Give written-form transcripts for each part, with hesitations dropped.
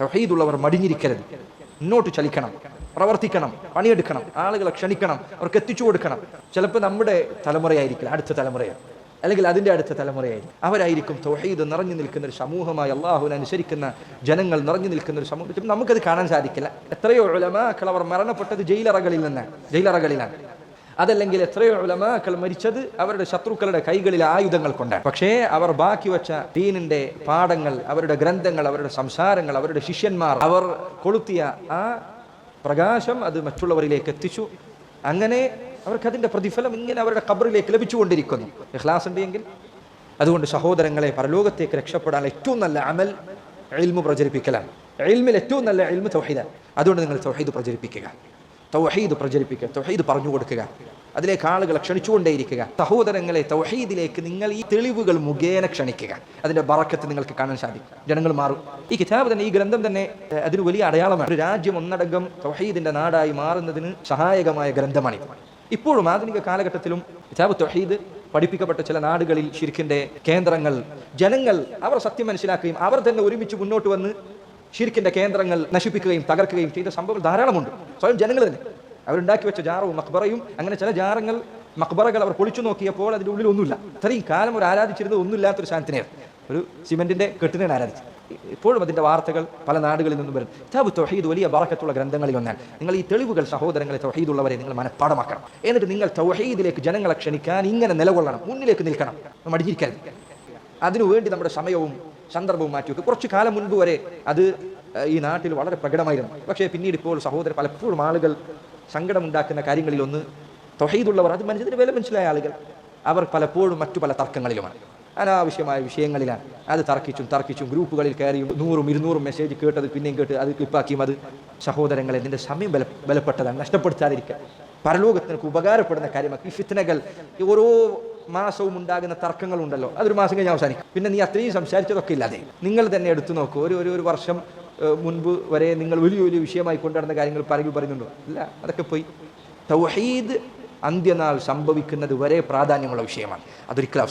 തൗഹീദുള്ളവർ മടിഞ്ഞിരിക്കരുത്, മുന്നോട്ട് ചലിക്കണം, പ്രവർത്തിക്കണം, പണിയെടുക്കണം, ആളുകളെ ക്ഷണിക്കണം, അവർക്ക് എത്തിച്ചു കൊടുക്കണം. ചിലപ്പോൾ നമ്മുടെ തലമുറയായിരിക്കില്ല, അടുത്ത തലമുറയാണ്, അല്ലെങ്കിൽ അതിൻ്റെ അടുത്ത തലമുറയായിരിക്കും. അവരായിരിക്കും തൗഹീദ് നിറഞ്ഞു നിൽക്കുന്ന ഒരു സമൂഹമായി, അള്ളാഹുവിനെ അനുസരിക്കുന്ന ജനങ്ങൾ നിറഞ്ഞു നിൽക്കുന്ന ഒരു സമൂഹം. നമുക്കത് കാണാൻ സാധിക്കില്ല. എത്രയോ ഉലമാക്കൾ അവർ മരണപ്പെട്ടത് ജയിലറകളിലാണ്. അതല്ലെങ്കിൽ എത്രയോ ഉലമാക്കൾ മരിച്ചത് അവരുടെ ശത്രുക്കളുടെ കൈകളിലെ ആയുധങ്ങൾ കൊണ്ടാണ്. പക്ഷേ അവർ ബാക്കി വെച്ച ദീനിന്റെ പാഠങ്ങൾ, അവരുടെ ഗ്രന്ഥങ്ങൾ, അവരുടെ സംസാരങ്ങൾ, അവരുടെ ശിഷ്യന്മാർ അവർ കൊളുത്തിയ ആ പ്രകാശം അത് മറ്റുള്ളവരിലേക്ക് എത്തിച്ചു. അങ്ങനെ അവർക്കതിൻ്റെ പ്രതിഫലം ഇങ്ങനെ അവരുടെ ഖബറിലേക്ക് ലഭിച്ചുകൊണ്ടിരിക്കുന്നു. ഇഖ്ലാസ് ഉണ്ടെങ്കിൽ. അതുകൊണ്ട് സഹോദരങ്ങളെ, പരലോകത്തേക്ക് രക്ഷപ്പെടാൻ ഏറ്റവും നല്ല അമൽ ഇൽമു പ്രചരിപ്പിക്കലാണ്. ഇൽമിൽ ഏറ്റവും നല്ല ഇൽമു തൗഹീദാണ്. അതുകൊണ്ട് നിങ്ങൾ തൗഹീദ് പ്രചരിപ്പിക്കുക, തൗഹീദ് പറഞ്ഞു കൊടുക്കുക, അതിലേക്ക് ആളുകളെ ക്ഷണിച്ചുകൊണ്ടേയിരിക്കുക. സഹോദരങ്ങളെ, തൗഹീദിലേക്ക് നിങ്ങൾ ഈ തെളിവുകൾ മുഖേന ക്ഷണിക്കുക. അതിൻ്റെ ബറക്കത്ത് നിങ്ങൾക്ക് കാണാൻ സാധിക്കും. ജനങ്ങൾ മാറും. ഈ കിതാബ് തന്നെ, ഈ ഗ്രന്ഥം തന്നെ അതിന് വലിയ അടയാളമാണ്. ഒരു രാജ്യം ഒന്നടങ്കം തൗഹീദിന്റെ നാടായി മാറുന്നതിന് സഹായകമായ ഗ്രന്ഥമാണിത്. ഇപ്പോഴും ആധുനിക കാലഘട്ടത്തിലും കിതാബ് തൗഹീദ് പഠിപ്പിക്കപ്പെട്ട ചില നാടുകളിൽ ശിർക്കിന്റെ കേന്ദ്രങ്ങൾ, ജനങ്ങൾ അവർ സത്യം മനസ്സിലാക്കുകയും അവർ തന്നെ ഒരുമിച്ച് മുന്നോട്ട് വന്ന് ശിർക്കിന്റെ കേന്ദ്രങ്ങൾ നശിപ്പിക്കുകയും തകർക്കുകയും ചെയ്ത സംഭവങ്ങൾ ധാരാളമുണ്ട്. സ്വയം ജനങ്ങൾ തന്നെ അവരുണ്ടാക്കി വെച്ച ജാറവും മക്ബറയും, അങ്ങനെ ചില ജാറങ്ങൾ, മക്ബറകൾ അവർ പൊളിച്ചു നോക്കിയപ്പോൾ അതിൻ്റെ ഉള്ളിൽ ഒന്നുമില്ല. ഇത്രയും കാലം ഒരു ആരാധിച്ചിരുന്നത് ഒന്നുമില്ലാത്തൊരു സാധനത്തിനെയാണ്, ഒരു സിമെന്റിന്റെ കെട്ടിനെയാണ് ആരാധിച്ചത്. ഇപ്പോഴും അതിൻ്റെ വാർത്തകൾ പല നാടുകളിൽ നിന്നും വരും. കിതാബ് തൗഹീദ് വലിയ ബറക്കത്തുള്ള ഗ്രന്ഥങ്ങളിൽ ഒന്നാണ്. നിങ്ങൾ ഈ തെളിവുകൾ, സഹോദരങ്ങളെ, തൗഹീദുള്ളവരെ നിങ്ങൾ മനഃപ്പാഠമാക്കണം. എന്നിട്ട് നിങ്ങൾ തൗഹീദിലേക്ക് ജനങ്ങളെ ക്ഷണിക്കാൻ ഇങ്ങനെ നിലകൊള്ളണം, മുന്നിലേക്ക് നിൽക്കണം, മടിഞ്ഞിരിക്കരുത്. അതിനുവേണ്ടി നമ്മുടെ സമയവും സന്ദർഭവും മാറ്റിവെക്കും. കുറച്ചു കാലം മുൻപ് വരെ അത് ഈ നാട്ടിൽ വളരെ പ്രകടമായിരുന്നു. പക്ഷേ പിന്നീട് ഇപ്പോൾ സഹോദരൻ, പലപ്പോഴും ആളുകൾ സങ്കടമുണ്ടാക്കുന്ന കാര്യങ്ങളിലൊന്ന്, തൗഹീദുള്ളവർ, അത് മനുഷ്യത്തിന് വില മനസ്സിലായ ആളുകൾ, അവർ പലപ്പോഴും മറ്റു പല തർക്കങ്ങളിലുമാണ്, അനാവശ്യമായ വിഷയങ്ങളിലാണ്. അത് തർക്കിച്ചും ഗ്രൂപ്പുകളിൽ കയറിയും 100-200 മെസ്സേജ് കേട്ടത് പിന്നെയും കേട്ട് അത് ക്ലിപ്പാക്കിയും. അത് സഹോദരങ്ങളെ, നിന്റെ സമയം ബലപ്പെട്ടതാണ്, നഷ്ടപ്പെടുത്താതിരിക്കുക. പരലോകത്തിനൊക്കെ ഉപകാരപ്പെടുന്ന കാര്യമാണ്. ഈ ഫിത്നകൾ, ഓരോ മാസവും ഉണ്ടാകുന്ന തർക്കങ്ങളുണ്ടല്ലോ, അതൊരു മാസം കഴിഞ്ഞ് അവസാനിക്കും. പിന്നെ നീ അത്രയും സംസാരിച്ചതൊക്കെ ഇല്ലാതെ നിങ്ങൾ തന്നെ എടുത്തു നോക്കൂ. ഒരു വർഷം മുൻപ് വരെ നിങ്ങൾ വലിയ വിഷയമായി കൊണ്ടുവരുന്ന കാര്യങ്ങൾ പറയുന്നുണ്ടോ? ഇല്ല, അതൊക്കെ പോയി. തൗഹീദ് അന്ത്യനാൾ സംഭവിക്കുന്നത് വരെ പ്രാധാന്യമുള്ള വിഷയമാണ്. അതൊരിക്കലും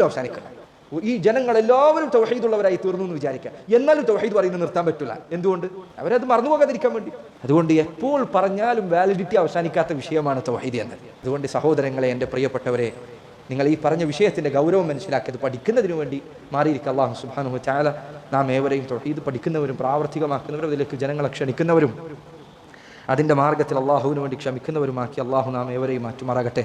അവസാനിക്കില്ല. ഈ ജനങ്ങളെല്ലാവരും തൗഹീദുള്ളവരായി തീർന്നു എന്ന് വിചാരിക്കുക. എന്നാലും തൗഹീദ് പറയുന്നത് നിർത്താൻ പറ്റില്ല. എന്തുകൊണ്ട്? അവരത് മറന്നു പോകാതിരിക്കാൻ വേണ്ടി. അതുകൊണ്ട് എപ്പോൾ പറഞ്ഞാലും വാലിഡിറ്റി അവസാനിക്കാത്ത വിഷയമാണ് തൗഹീദ് എന്നത്. അതുകൊണ്ട് സഹോദരങ്ങളെ, എൻ്റെ പ്രിയപ്പെട്ടവരെ, നിങ്ങൾ ഈ പറഞ്ഞ വിഷയത്തിൻ്റെ ഗൗരവം മനസ്സിലാക്കിയത് പഠിക്കുന്നതിന് വേണ്ടി മാറിയിരിക്കുക. അല്ലാഹു സുബ്ഹാനഹു വ തആല നാം ഏവരെയും തൗഹീദ് പഠിക്കുന്നവരും പ്രാവർത്തികമാക്കുന്നവരും അതിലേക്ക് ജനങ്ങളെ ക്ഷണിക്കുന്നവരും അതിൻ്റെ മാർഗത്തിൽ അള്ളാഹുവിന് വേണ്ടി ക്ഷമിക്കുന്നവരുമാക്കി അള്ളാഹു നാം ഏവരെയും മാറ്റുമാറാകട്ടെ.